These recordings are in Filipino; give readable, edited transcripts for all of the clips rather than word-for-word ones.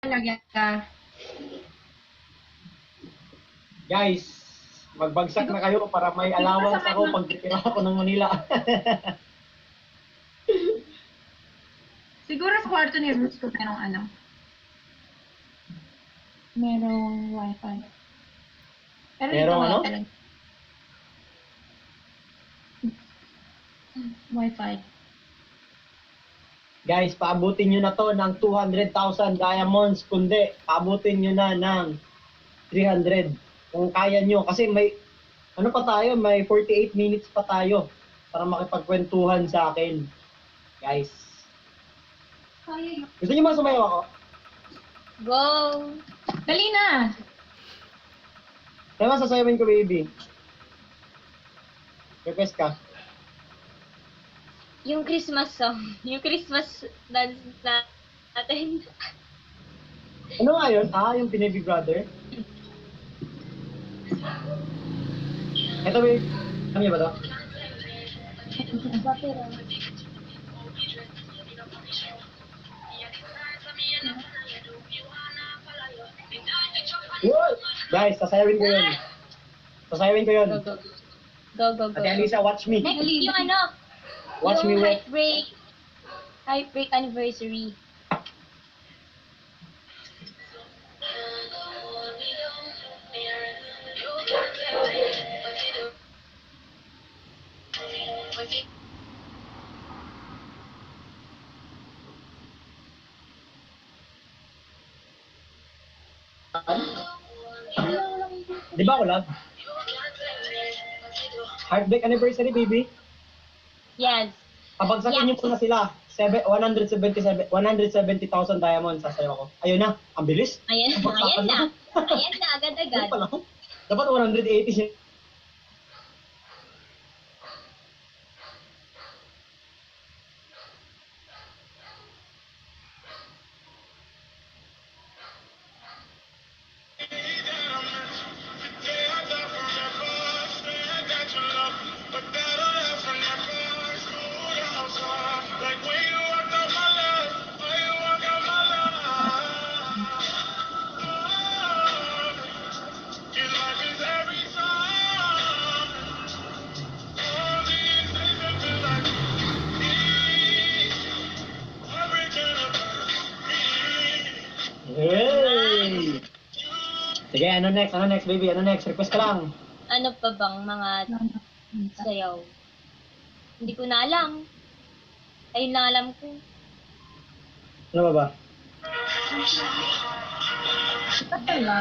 talaga. Guys, magbagsak na kayo para may allowance ako pag titira ako ng Manila. Siguro sa kwarto ni Ruth ko merong ano. Merong wifi. Pero dito Merong wala ano? talaga. Wifi. Guys, paabutin nyo na to ng 200,000 diamonds. Kundi, paabutin nyo na ng 300. Kung kaya nyo. Kasi may, ano pa tayo, may 48 minutes pa tayo para makipagkwentuhan sa akin. Guys. Kaya yun. Gusto nyo ba sumayaw ako? Go! Dali na! Kaya ba sasayawin ko, baby? Request ka. Yung Christmas song. Yung Christmas dance natin. Ano nga yun? Yung Pinoy Big Brother? Ito, babe. Ano niya ba to? Yun! Guys, sasayawin ko yun. Sasayawin ko yun. Go, go. Go, go, go. Ate Alisa, watch me. Next, yung ano? Watch me yung wait. Heartbreak anniversary. Di ba ako love? Heartbreak anniversary, baby. Yes. Pabagsakin niyo po na sila. 170,000 diamonds sasayaw ko. Ayun na, ang bilis. Ayan, Pabagsakan ayan na. Ayan na, agad-agad. Ano pala? Dapat 180 siya. Hey! Sige, ano next? Ano next, baby? Ano next? Request ka lang. Ano pa bang mga sayaw? Hindi ko na alam. Ayun lang alam ko. Ano ba ba? Wala.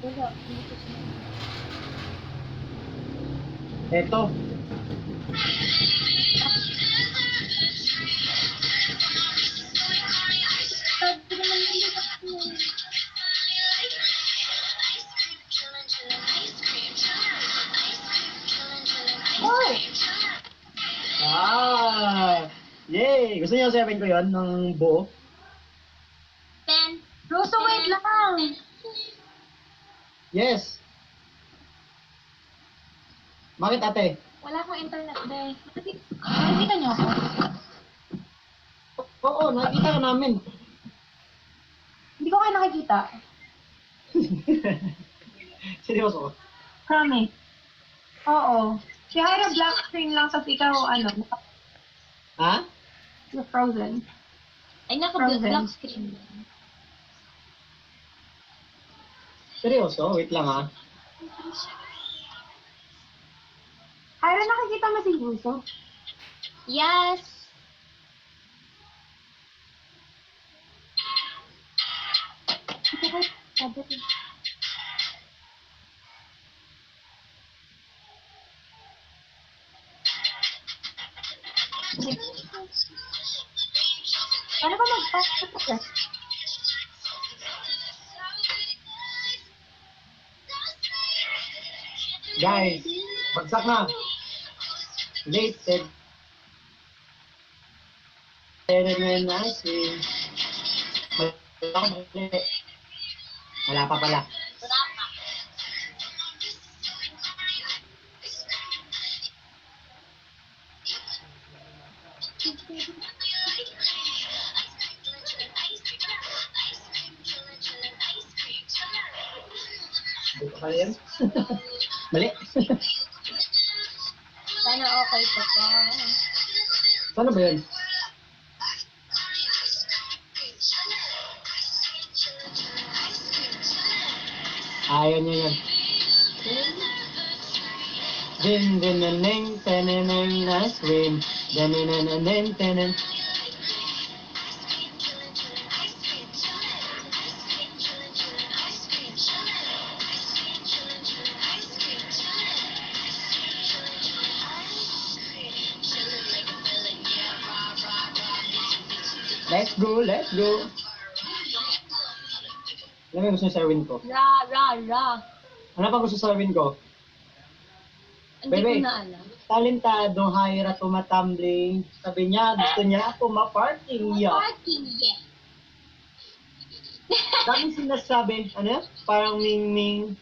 Wala. Hindi ko sinabi. Eto. Sabi naman nila. Hoy! Yay! Gusto niyo sabihin ko yon ng buo? 10. Russo, wait lang! Yes! Bakit ate? Wala akong internet, day. Nakikita niyo ako? Oo, nakikita ka namin. Hindi ko kayo nakikita. Seryoso? Promise. Oo. Si Hyra black screen lang sa ikaw, ano, Ha? you're frozen. Ay, Frozen. naka-black screen. Seryoso? Wait lang ha. Hyra, nakikita mo si Russo? Yes. Sabi ko. Ano ba mag-pass ko? Guys, bagsak na. Late. Wala pa pala. Dito ka yan? Mali. Sana okay ka pa. Paano ba yan? Ayan yan. Din din din din tenen ice cream. Din din din din tenen. Let's go, let's go. Ano ba gusto sa win ko? Ra, ra, ra. Ano pa gusto sa win ko? Hindi Bebe. ko na alam. Talentado, hira, tumatumbling. Sabi niya, gusto niya ako ma-parking ya. Parking, yeah. Dami sinasabi, ano yan? Parang ming-ming.